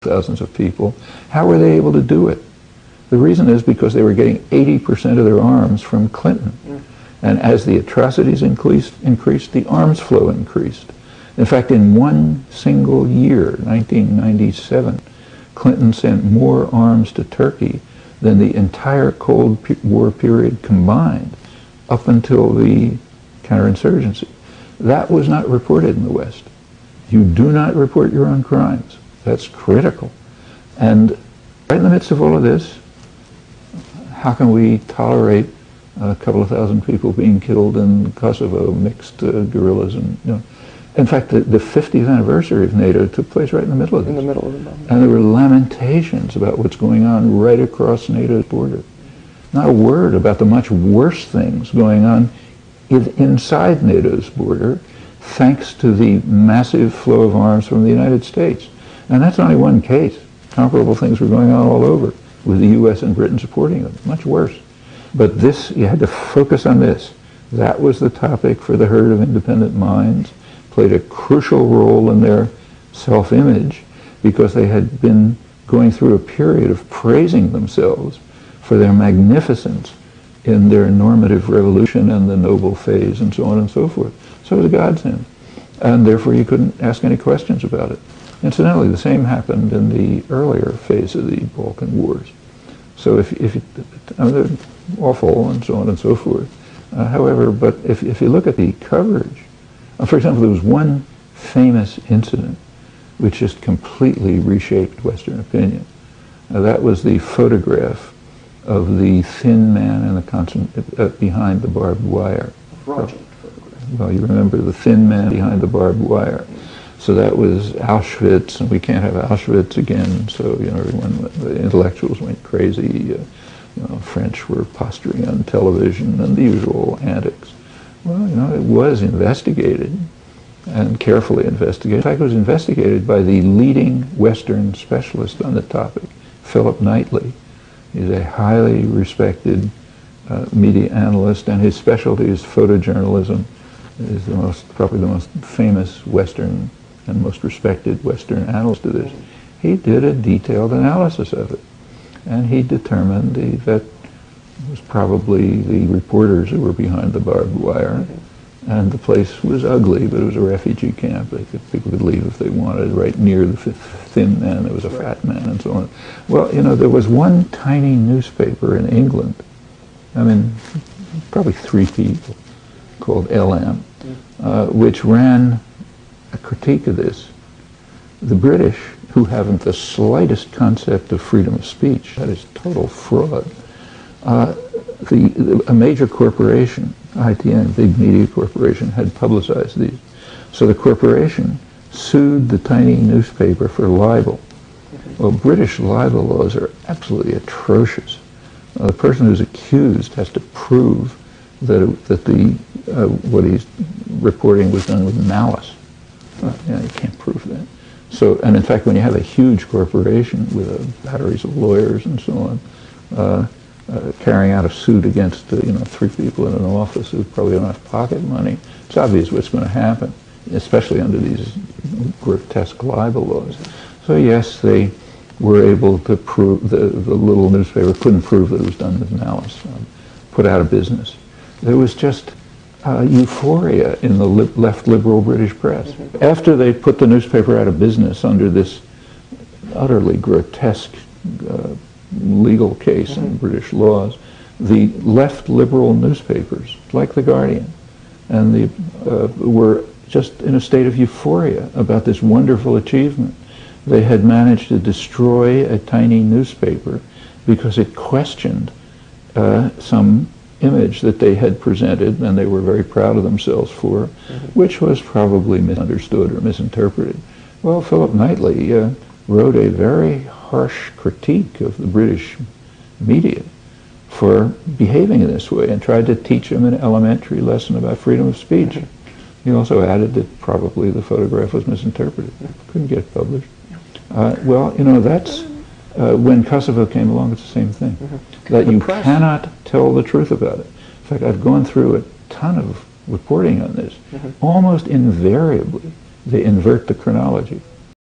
thousands of people. How were they able to do it? The reason is because they were getting 80% of their arms from Clinton. And as the atrocities increased, the arms flow increased. In fact, in one single year, 1997, Clinton sent more arms to Turkey than the entire Cold War period combined up until the counterinsurgency. That was not reported in the West. You do not report your own crimes. That's critical. And right in the midst of all of this, how can we tolerate a couple of thousand people being killed in Kosovo, mixed guerrillas, and in fact, the 50th anniversary of NATO took place right in the middle of this. In the middle of the moment. And there were lamentations about what's going on right across NATO's border. Not a word about the much worse things going on inside NATO's border, thanks to the massive flow of arms from the United States. And that's only one case. Comparable things were going on all over, with the U.S. and Britain supporting them. Much worse. But this, you had to focus on this. That was the topic for the herd of independent minds. Played a crucial role in their self-image because they had been going through a period of praising themselves for their magnificence in their normative revolution and the noble phase and so on and so forth. So it was a godsend. And therefore you couldn't ask any questions about it. Incidentally, the same happened in the earlier phase of the Balkan Wars. So if they're awful and so on and so forth. However, but if you look at the coverage, for example, there was one famous incident which just completely reshaped Western opinion. That was the photograph of the thin man in the behind the barbed wire. Fraudulent photograph. Well, you remember the thin man behind the barbed wire. So that was Auschwitz, and we can't have Auschwitz again. So everyone, the intellectuals went crazy. French were posturing on television and the usual antics. Well, it was investigated and carefully investigated. In fact, it was investigated by the leading Western specialist on the topic, Philip Knightley. He's a highly respected media analyst, and his specialty is photojournalism. Is probably the most famous Western and most respected Western analyst of this. He did a detailed analysis of it, and he determined that it was probably the reporters who were behind the barbed wire, and the place was ugly, but it was a refugee camp. People could leave if they wanted. Right near the thin man, there was a fat man, and so on. Well, there was one tiny newspaper in England, probably 3 people, called LM, which ran a critique of this. The British, who haven't the slightest concept of freedom of speech, that is total fraud, a major corporation, ITN, big media corporation, had publicized these. So the corporation sued the tiny newspaper for libel. Well, British libel laws are absolutely atrocious. The person who's accused has to prove that what he's reporting was done with malice. You can't prove that. So, and in fact, when you have a huge corporation with batteries of lawyers and so on, carrying out a suit against 3 people in an office who probably don't have pocket money, it's obvious what's going to happen, especially under these grotesque libel laws. So yes, they were able to prove, the little newspaper couldn't prove that it was done with malice, put out of business. There was just euphoria in the left liberal British press. After they put the newspaper out of business under this utterly grotesque legal case in British laws, the left liberal newspapers, like The Guardian, and were just in a state of euphoria about this wonderful achievement. They had managed to destroy a tiny newspaper because it questioned some image that they had presented, and they were very proud of themselves for, which was probably misunderstood or misinterpreted. Well, Philip Knightley wrote a very harsh critique of the British media for behaving in this way and tried to teach them an elementary lesson about freedom of speech. He also added that probably the photograph was misinterpreted. Couldn't get it published. Well, that's when Kosovo came along, it's the same thing. That you cannot tell the truth about it. In fact, I've gone through a ton of reporting on this. Almost invariably, they invert the chronology.